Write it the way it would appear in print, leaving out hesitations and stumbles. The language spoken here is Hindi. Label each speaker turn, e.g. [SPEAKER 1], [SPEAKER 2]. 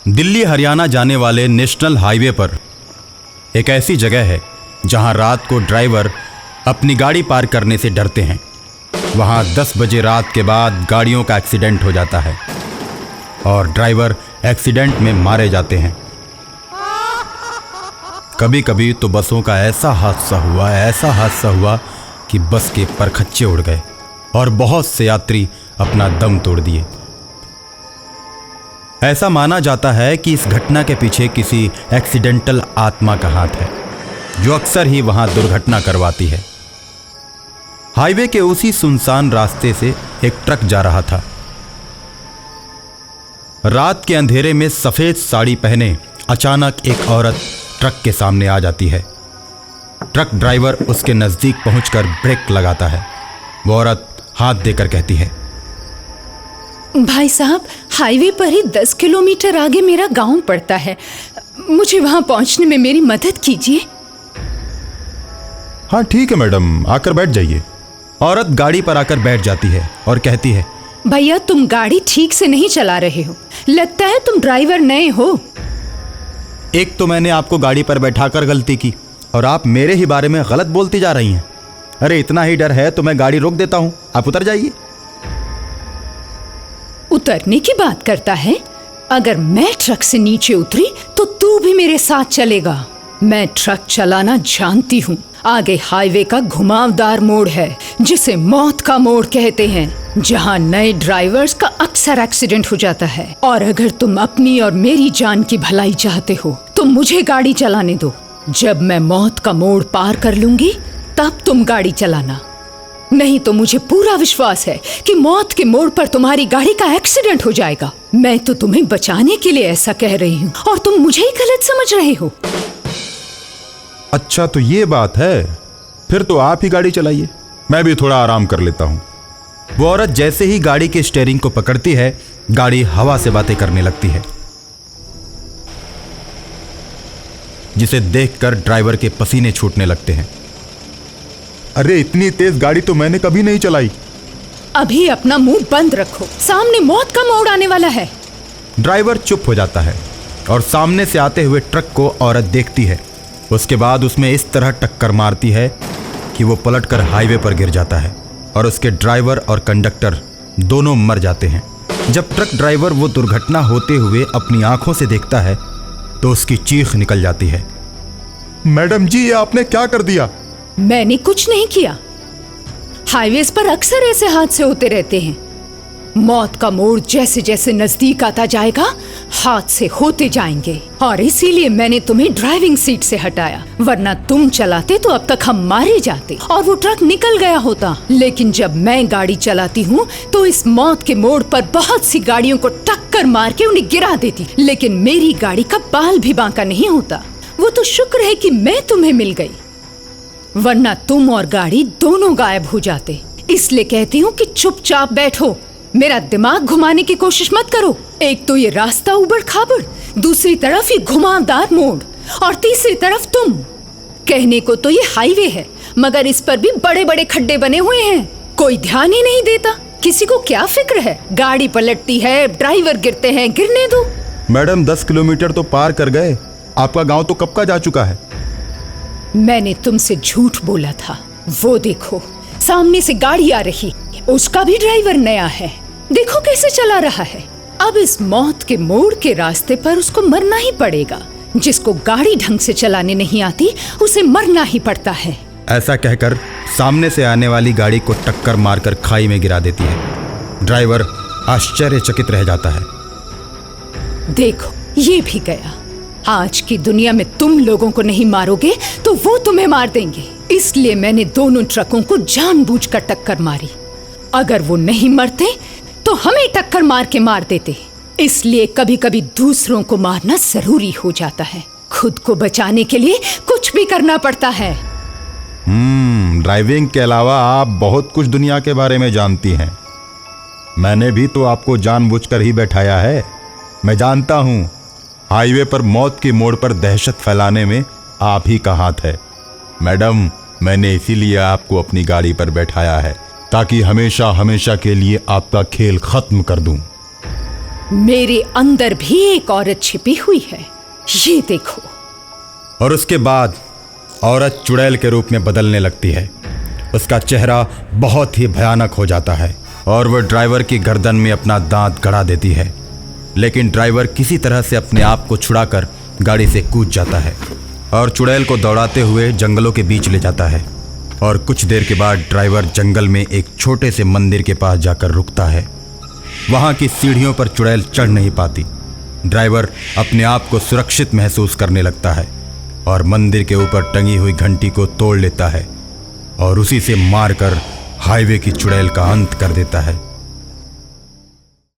[SPEAKER 1] दिल्ली हरियाणा जाने वाले नेशनल हाईवे पर एक ऐसी जगह है जहां रात को ड्राइवर अपनी गाड़ी पार करने से डरते हैं। वहां 10 बजे रात के बाद गाड़ियों का एक्सीडेंट हो जाता है और ड्राइवर एक्सीडेंट में मारे जाते हैं। कभी कभी तो बसों का ऐसा हादसा हुआ कि बस के परखच्चे उड़ गए और बहुत से यात्री अपना दम तोड़ दिए। ऐसा माना जाता है कि इस घटना के पीछे किसी एक्सीडेंटल आत्मा का हाथ है जो अक्सर ही वहां दुर्घटना करवाती है। हाईवे के उसी सुनसान रास्ते से एक ट्रक जा रहा था। रात के अंधेरे में सफेद साड़ी पहने अचानक एक औरत ट्रक के सामने आ जाती है। ट्रक ड्राइवर उसके नजदीक पहुंचकर ब्रेक लगाता है। वो औरत हाथ देकर कहती है,
[SPEAKER 2] भाई साहब, हाईवे पर ही 10 किलोमीटर आगे मेरा गांव पड़ता है, मुझे वहां पहुंचने में मेरी मदद कीजिए।
[SPEAKER 1] हाँ ठीक है मैडम, आकर बैठ जाइए। औरत गाड़ी पर आकर बैठ जाती है और कहती है,
[SPEAKER 2] भैया तुम गाड़ी ठीक से नहीं चला रहे हो, लगता है तुम ड्राइवर नए हो।
[SPEAKER 1] एक तो मैंने आपको गाड़ी पर बैठाकर गलती की और आप मेरे ही बारे में गलत बोलती जा रही हैं। अरे इतना ही डर है तो मैं गाड़ी रोक देता हूं, आप उतर जाइए।
[SPEAKER 2] उतरने की बात करता है? अगर मैं ट्रक से नीचे उतरी तो तू भी मेरे साथ चलेगा। मैं ट्रक चलाना जानती हूँ। आगे हाईवे का घुमावदार मोड़ है जिसे मौत का मोड़ कहते हैं, जहाँ नए ड्राइवर्स का अक्सर एक्सीडेंट हो जाता है। और अगर तुम अपनी और मेरी जान की भलाई चाहते हो तो मुझे गाड़ी चलाने दो। जब मैं मौत का मोड़ पार कर लूंगी तब तुम गाड़ी चलाना, नहीं तो मुझे पूरा विश्वास है कि मौत के मोड़ पर तुम्हारी गाड़ी का एक्सीडेंट हो जाएगा। मैं तो तुम्हें बचाने के लिए ऐसा कह रही हूँ और तुम मुझे ही गलत समझ रहे हो।
[SPEAKER 1] अच्छा तो ये बात है, फिर तो आप ही गाड़ी चलाइए, मैं भी थोड़ा आराम कर लेता हूँ। वो औरत जैसे ही गाड़ी के स्टीयरिंग को पकड़ती है, गाड़ी हवा से बातें करने लगती है, जिसे देखकर ड्राइवर के पसीने छूटने लगते हैं। अरे इतनी तेज गाड़ी तो मैंने कभी नहीं चलाई।
[SPEAKER 2] अभी अपना मुंह बंद रखो, सामने मौत का मोड़ आने वाला है।
[SPEAKER 1] ड्राइवर चुप हो जाता है और सामने से आते हुए ट्रक को औरत देखती है। उसके बाद उसमें इस तरह टक्कर मारती है कि वो पलटकर हाईवे पर गिर जाता है और उसके ड्राइवर और कंडक्टर दोनों मर जाते हैं। जब ट्रक ड्राइवर वो दुर्घटना होते हुए अपनी आंखों से देखता है तो उसकी चीख निकल जाती है, मैडम जी ये आपने क्या कर दिया?
[SPEAKER 2] मैंने कुछ नहीं किया। हाईवेज पर अक्सर ऐसे हादसे होते रहते हैं। मौत का मोड़ जैसे जैसे नजदीक आता जाएगा हादसे होते जाएंगे और इसीलिए मैंने तुम्हें ड्राइविंग सीट से हटाया, वरना तुम चलाते तो अब तक हम मारे जाते और वो ट्रक निकल गया होता। लेकिन जब मैं गाड़ी चलाती हूँ तो इस मौत के मोड़ पर बहुत सी गाड़ियों को टक्कर मार के उन्हें गिरा देती, लेकिन मेरी गाड़ी का बाल भी बांका नहीं होता। वो तो शुक्र है कि मैं तुम्हें मिल गई, वरना तुम और गाड़ी दोनों गायब हो जाते। इसलिए कहती हूँ कि चुपचाप बैठो, मेरा दिमाग घुमाने की कोशिश मत करो। एक तो ये रास्ता उबड़ खाबड़, दूसरी तरफ ये घुमावदार मोड़ और तीसरी तरफ तुम। कहने को तो ये हाईवे है मगर इस पर भी बड़े बड़े खड्डे बने हुए हैं, कोई ध्यान ही नहीं देता। किसी को क्या फिक्र है? गाड़ी पलटती है, ड्राइवर गिरते हैं, गिरने दो।
[SPEAKER 1] मैडम 10 किलोमीटर तो पार कर गए, आपका गांव तो कब का जा चुका है।
[SPEAKER 2] मैंने तुमसे झूठ बोला था। वो देखो सामने से गाड़ी आ रही, उसका भी ड्राइवर नया है, देखो कैसे चला रहा है। अब इस मौत के मोड़ के रास्ते पर उसको मरना ही पड़ेगा। जिसको गाड़ी ढंग से चलाने नहीं आती उसे मरना ही पड़ता है।
[SPEAKER 1] ऐसा कहकर सामने से आने वाली गाड़ी को टक्कर मारकर खाई में गिरा देती है। ड्राइवर आश्चर्यचकित रह जाता है।
[SPEAKER 2] देखो ये भी गया। आज की दुनिया में तुम लोगों को नहीं मारोगे तो वो तुम्हें मार देंगे, इसलिए मैंने दोनों ट्रकों को जानबूझकर टक्कर मारी। अगर वो नहीं मरते तो हमें टक्कर मार के मार देते। इसलिए कभी कभी दूसरों को मारना जरूरी हो जाता है, खुद को बचाने के लिए कुछ भी करना पड़ता है।
[SPEAKER 1] ड्राइविंग के अलावा आप बहुत कुछ दुनिया के बारे में जानती हैं। मैंने भी तो आपको जानबूझकर ही बैठाया है। मैं जानता हूँ हाईवे पर मौत के मोड़ पर दहशत फैलाने में आप ही का हाथ है। मैडम मैंने इसीलिए आपको अपनी गाड़ी पर बैठाया है ताकि हमेशा हमेशा के लिए आपका खेल खत्म कर दूं।
[SPEAKER 2] मेरे अंदर भी एक औरत छिपी हुई है, ये देखो।
[SPEAKER 1] और उसके बाद औरत चुड़ैल के रूप में बदलने लगती है। उसका चेहरा बहुत ही भयानक हो जाता है और वह ड्राइवर की गर्दन में अपना दांत गड़ा देती है। लेकिन ड्राइवर किसी तरह से अपने आप को छुड़ाकर गाड़ी से कूद जाता है और चुड़ैल को दौड़ाते हुए जंगलों के बीच ले जाता है। और कुछ देर के बाद ड्राइवर जंगल में एक छोटे से मंदिर के पास जाकर रुकता है। वहाँ की सीढ़ियों पर चुड़ैल चढ़ नहीं पाती। ड्राइवर अपने आप को सुरक्षित महसूस करने लगता है और मंदिर के ऊपर टंगी हुई घंटी को तोड़ लेता है और उसी से मारकर हाईवे की चुड़ैल का अंत कर देता है।